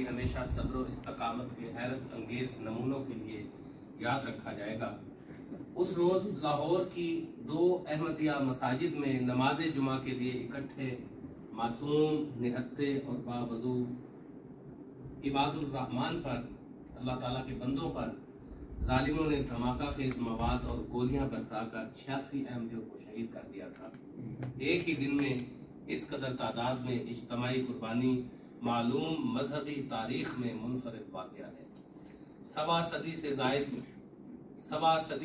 भी हमेशा सब्र और इस्तकामत के हैरत अंगेज नमूनों के लिए याद रखा जाएगा। उस रोज़ लाहौर की 2 अहमदिया मसाजिद में नमाज जुमा के लिए इकट्ठे मासूम, निहत्ते और बावजू इबादुर रहमान पर, अल्लाह ताला के बंदों पर जालिमों ने धमाका खेज मवाद और गोलियां बरसाकर 86 अहमदियों को शहीद कर दिया था। एक ही दिन में इस कदर तादाद में इज्तमाई कुर्बानी मालूम मजहबी तारीख में मुनफरिद वाक़या है। सवा सदी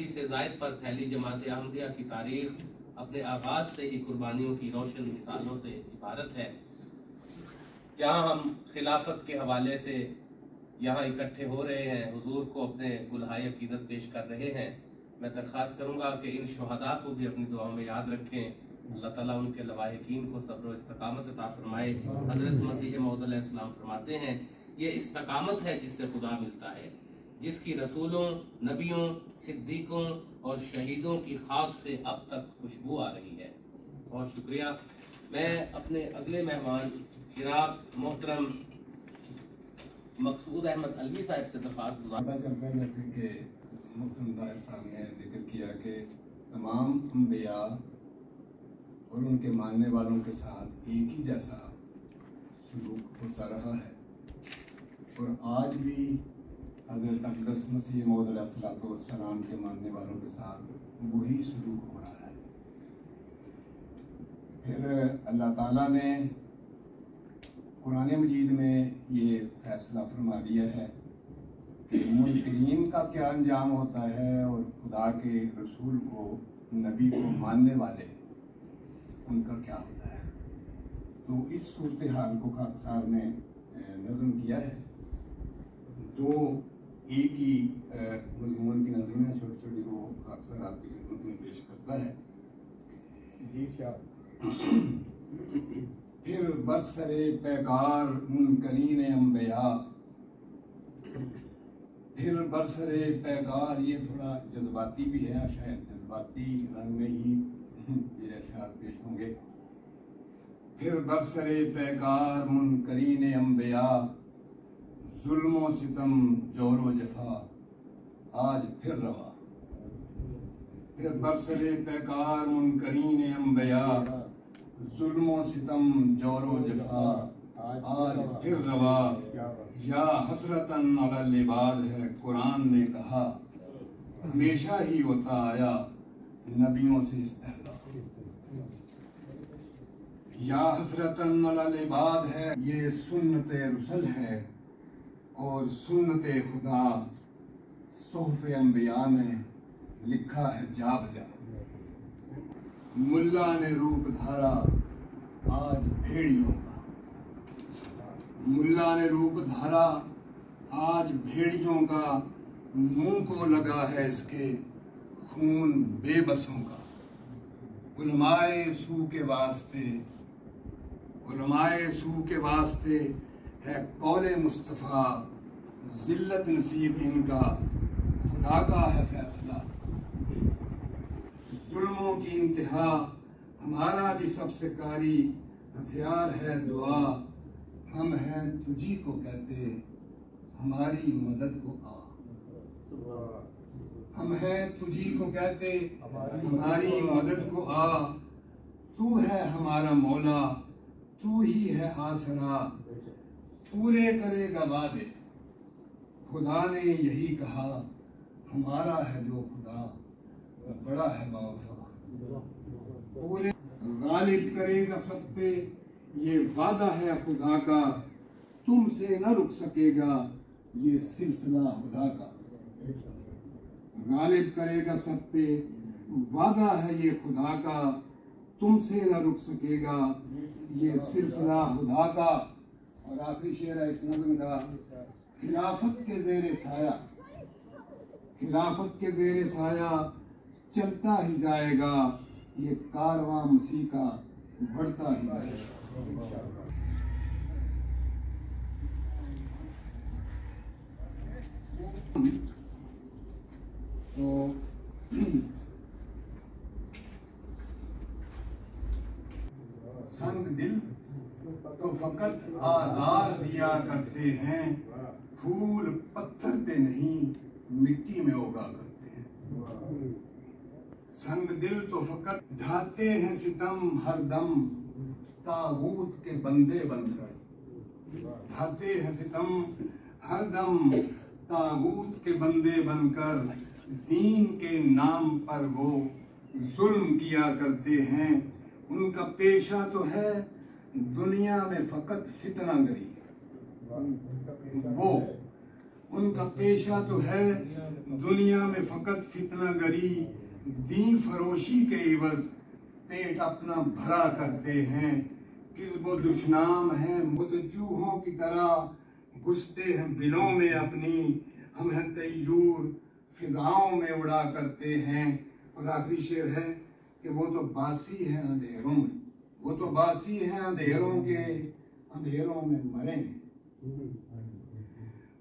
से जायद पर फैली जमात अहमदिया की तारीख अपने आगाज से ही कुर्बानियों की रोशन मिसालों से इबारत है। जहाँ हम खिलाफत के हवाले से यहाँ इकट्ठे हो रहे हैं, हुजूर को अपने गुलहाए अकीदत पेश कर रहे हैं, मैं दरख्वास्त करूँगा कि इन शुहदा को भी अपनी दुआओं में याद रखें। अल्लाह ताला उनके लवाहिकीन को सब्र और इस्तकामत अता फरमाए। हज़रत मसीह मौऊद अलैहिस्सलाम फरमाते हैं, ये इस्तकामत है जिससे खुदा मिलता है, जिसकी रसूलों, नबियों, सिद्दीकों और शहीदों की खाक से अब तक खुशबू आ रही है। बहुत शुक्रिया। मैं अपने अगले मेहमान जनाब मोहतरम मकसूद अहमद अलवी साहब से दरख्वास्त गुजारता चलता है जैसे कि मोहतरम दायर साहब ने जिक्र किया कि तमाम अंबिया और उनके मानने वालों के साथ एक ही जैसा सलूक होता रहा है और आज भी हज़रत अक़दस मसीह मौऊद अलैहिस्सलाम के मानने वालों के साथ वही सलूक हो रहा है। फिर अल्लाह ताला ने कुरान मजीद में ये फैसला फरमा दिया है कि मुनकरीन का क्या अंजाम होता है और खुदा के रसूल को, नबी को मानने वाले उनका क्या होता है। तो इस सूरत हाल को खाक साहब ने नज़म किया है। 2 एक ही मज़मून की नज़में छोटी छोटी वो अक्सर आपकी खिदमत में पेश करता है। जी फिर बरसरे पैगार मुनकरीन अंबिया, फिर बरसरे पैगार, ये थोड़ा जज्बाती भी है, शायद जज्बाती रंग में ही ये अशआर पेश होंगे। फिर बरसरे पैगार मुनकरीन अंबिया, जुल्म सितम जोरो जफा आज फिर रवा। फिर बरसरे पैगार मुनकरीन अंबिया, जुल्म सितम जोरो जफा आज फिर रवा। या हसरतन अलल इबाद है कुरान ने कहा, हमेशा ही होता आया नबियों से इस्तेज़ा। या हसरतन अलल इबाद है, ये सुन्नत रुसल है और सुन्नत खुदा सोहफ़े अंबिया में लिखा है जा बजा। मुल्ला ने रूप धारा आज भेड़ियों का, मुल्ला ने रूप धारा आज भेड़ियों का, मुंह को लगा है इसके खून बेबसों का। उलमाए सू के वास्ते, उलमाए सू के वास्ते है कौले मुस्तफ़ा, जिल्लत नसीब इनका खुदा का है फैसला। जुल्मों की इंतहा हमारा भी सबसे कारी, हथियार है दुआ, हम हैं तुझी को कहते हमारी मदद को आ। हम हैं तुझी को कहते हमारी मदद को आ, तू है हमारा मौला, तू ही है आसरा, पूरे करेगा वादे खुदा ने यही कहा, हमारा है जो खुदा बड़ा है बावफा। पूरे गालिब करेगा सब पे ये वादा है खुदा का, तुमसे न रुक सकेगा ये सिलसिला खुदा का। गालिब करेगा सब पे वादा है ये खुदा का, तुमसे न रुक सकेगा ये सिलसिला खुदा का। और आखिरी शेर है इस नज़्म का, खिलाफत के ज़ेरे साया, खिलाफत के ज़ेरे साया चलता ही जाएगा, ये कारवां मसीह का बढ़ता ही जाएगा। तो संग दिल तो फकत आज़ार दिया करते करते हैं, फूल पत्थर पे नहीं मिट्टी में उगा करते हैं। संग दिल तो फकत ढाते हैं सितम हरदम, तागूत के बंदे बनकर। ढाते हैं सितम हरदम, तागूत के बंदे बनकर। दीन के नाम पर वो जुल्म किया करते हैं। उनका पेशा तो है दुनिया में फकत फितनागरी। वो उनका पेशा तो है दुनिया में फकत फितनागरी। दीन फरोशी के इवज पेट अपना भरा करते हैं। किस्बो दुश्नाम है मुतजूहों की तरह, घुसते हैं बिलों में अपनी। हम हैं तैयूर फिजाओं में उड़ा करते हैं। और आखिरी शेर है कि वो तो बासी है अंधेरों में, वो तो बासी है अंधेरों के, अंधेरों में मरेंगे।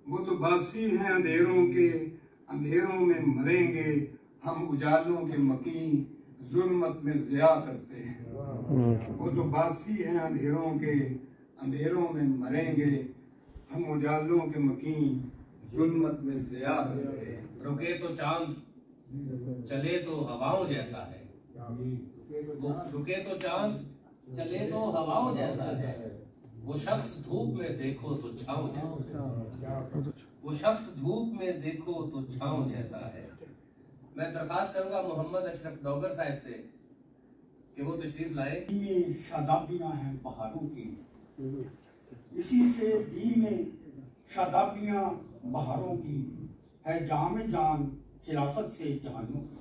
वो तो बासी है अंधेरों के, अंधेरों में मरेंगे। हम उजालों के मकीन जुल्मत में ज़िया करते हैं। वो तो बासी है अंधेरों के, अंधेरों में मरेंगे। हम उजालों के मकीन जुल्मत में ज़िया करते हैं। रुके तो चांद चले तो हवाओं जैसा है, वो रुके तो चांद चले तो हवाओं जैसा है। वो शख्स धूप में देखो तो छाँव जैसा, वो शख्स धूप में देखो तो छाँव जैसा है। मैं दरखास्त करूंगा मोहम्मद अशरफ डॉगर साहब से कि वो तशरीफ लाए। ये शादाबियाँ हैं बहारों की, इसी से दी में शादाबियाँ बहारों की है। जाम जान खिलाफत से जहानों की,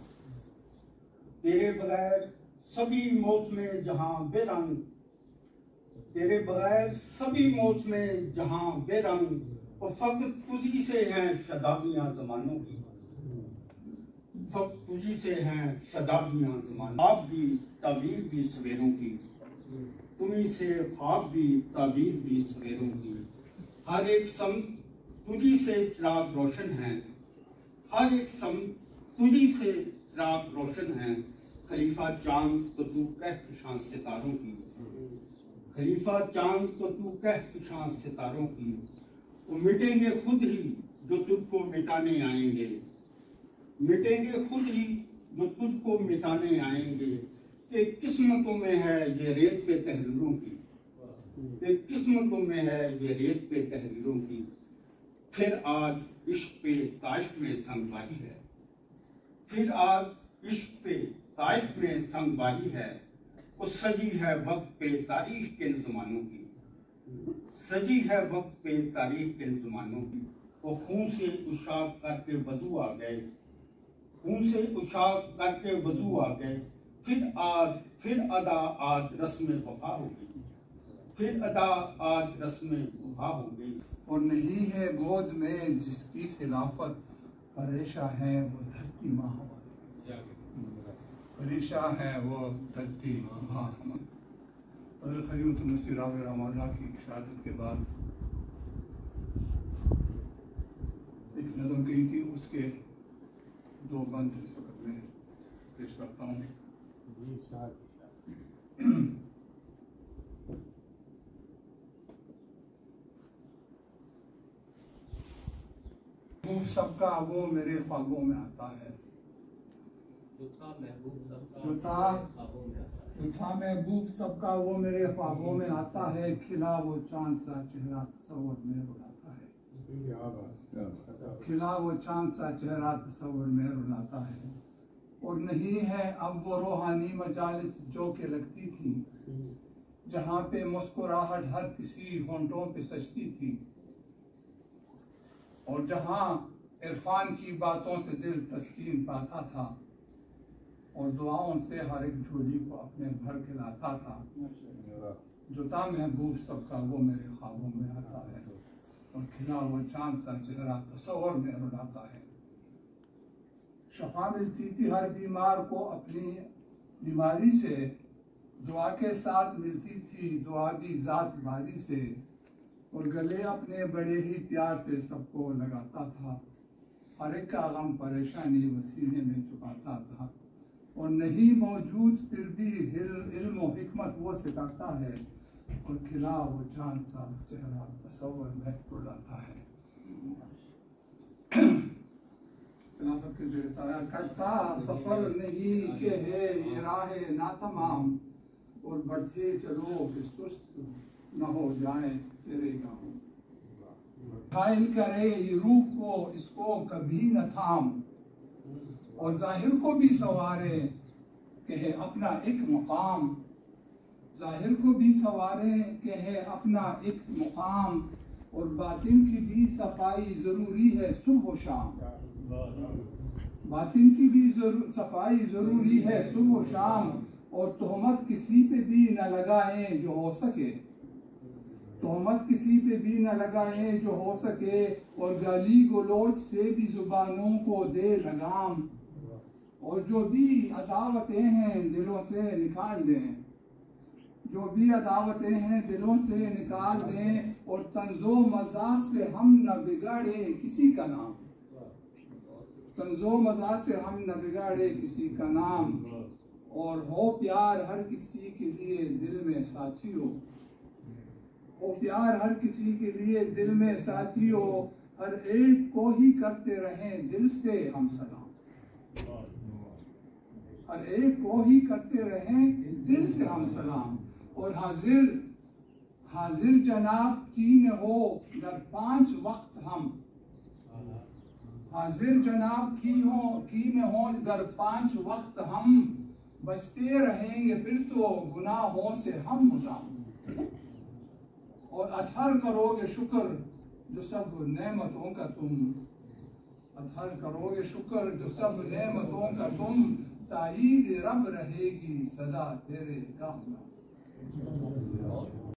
तेरे बगैर सभी मौसमें जहां बेरंग, तेरे बगैर सभी मौसमें जहां बेरंग। और फकत तुझी से हैं शदाबियाँ जमानों की, फकत तुझी से हैं शदाबियाँ जमानों। ख्वाब भी ताबीर भी सवेरों की, तुम्ही से ख्वाब भी ताबीर भी सवेरों की। हर एक सम तुझी से चिराग रोशन है, हर एक सम तुझी से चिराग रोशन है। खलीफा चांद तो तू कह पिशान सितारों की, खलीफा चांद तो तू कह पिशान सितारों की। वो मिटेंगे खुद ही जो तुझको मिटाने आएंगे, मिटेंगे खुद ही जो तुझको मिटाने आएंगे। कि किस्मतों में है ये रेत पे तहरीरों की, कि किस्मतों में है ये रेत पे तहरीरों की। फिर आज इश्क पे ताइफ में संगवारी है, फिर आज इश्क पे ताइफ में संगवारी है। वो सजी है वक्त पे तारीख के ज़मानों की, सजी है वक्त पे तारीख के ज़मानों की। वो खून से उशाक करके वजू आ गए, खून से उशाक करके वजू आ गए। फिर अदा आज रस्म वफा हो गई, फिर अदा आज रस्म वफा हो गई। और नहीं है गोद में जिसकी खिलाफत, परेशा है वो धरती माँ हमारी, परेशा है वो धरती माँ हमारी। और खलीफतुल मसीह रहमतुल्लाह की शहादत के बाद एक नज़म कही थी, उसके दो बंद इस वक्त में पेश करता हूँ। महबूब सबका वो मेरे ख्वाबों में आता है, जो था महबूब सबका वो मेरे ख्वाबों में आता है। खिला वो चांद सा चेहरा तस्वुर में रुलाता है, खिला वो चांद सा चेहरा तस्वुर में रुलाता है। और नहीं है अब वो रूहानी मजालिस जो के लगती थी, जहाँ पे मुस्कुराहट हर किसी होंठों पे सजती थी। और जहाँ इरफान की बातों से दिल तस्कीन पाता था, और दुआओं से हर एक झोली को अपने भर के लाता था। जो था महबूब सबका वो मेरे ख्वाबों में आता है, और खिला वो चांद सा चेहरा तस्वर में रुलाता है। शफा मिलती थी हर बीमार को अपनी बीमारी से, दुआ के साथ मिलती थी दुआ की ज़ात बारी से। और गले अपने बड़े ही प्यार से सबको लगाता था, हर एक का गम परेशानी वसीने में छुपाता था। और नहीं मौजूद फिर भी इल्म और हिकमत वो सिखाता है, और खिला वो चांद सा चेहरा तस्वर महक उड़ाता है। सबके जेर साया कटता सफर नहीं के है ये राहे ना तमाम, और बढ़ते चलो कि सुस्त न हो जाए तेरे गाँव। घायल करे ये रूह को इसको कभी न थाम, और जाहिर को भी सवारे कि है अपना एक मुकाम। जाहिर को भी सवारे कि है अपना एक मुकाम, और बातिन की भी सफाई जरूरी है सुबह शाम। बातिन की भी सफाई जरूरी है सुबह शाम, और तोहमत किसी पे भी न लगाए जो हो सके। तोहमत किसी पे भी न लगाए जो हो सके, और गाली गलौज से भी जुबानों को दे लगाम। और जो भी अदावतें हैं दिलों से निकाल दें, जो भी अदावतें हैं दिलों से निकाल दें, और तंजो मजाक से हम न बिगाड़े किसी का नाम। तंजो मजाक से हम न बिगाड़े किसी का नाम, और हो प्यार हर किसी के लिए दिल में साथियों। हो प्यार हर किसी के लिए दिल में साथियों, हर एक को ही करते रहें दिल से हम सलाम। हर एक को ही करते रहें दिल से हम सलाम, और हाजिर हाजिर जनाब की में हो अगर 5 वक्त हम। हाजिर जनाब की में हो अगर 5 वक्त हम, बचते रहेंगे फिर तो गुनाहों से हम मुजाम। और अतहर करोगे शुक्र जो सब नेमतों का तुम। अतहर करोगे शुक्र जो सब नेमतों का तुम, ताईद रब रहेगी सदा तेरे काम।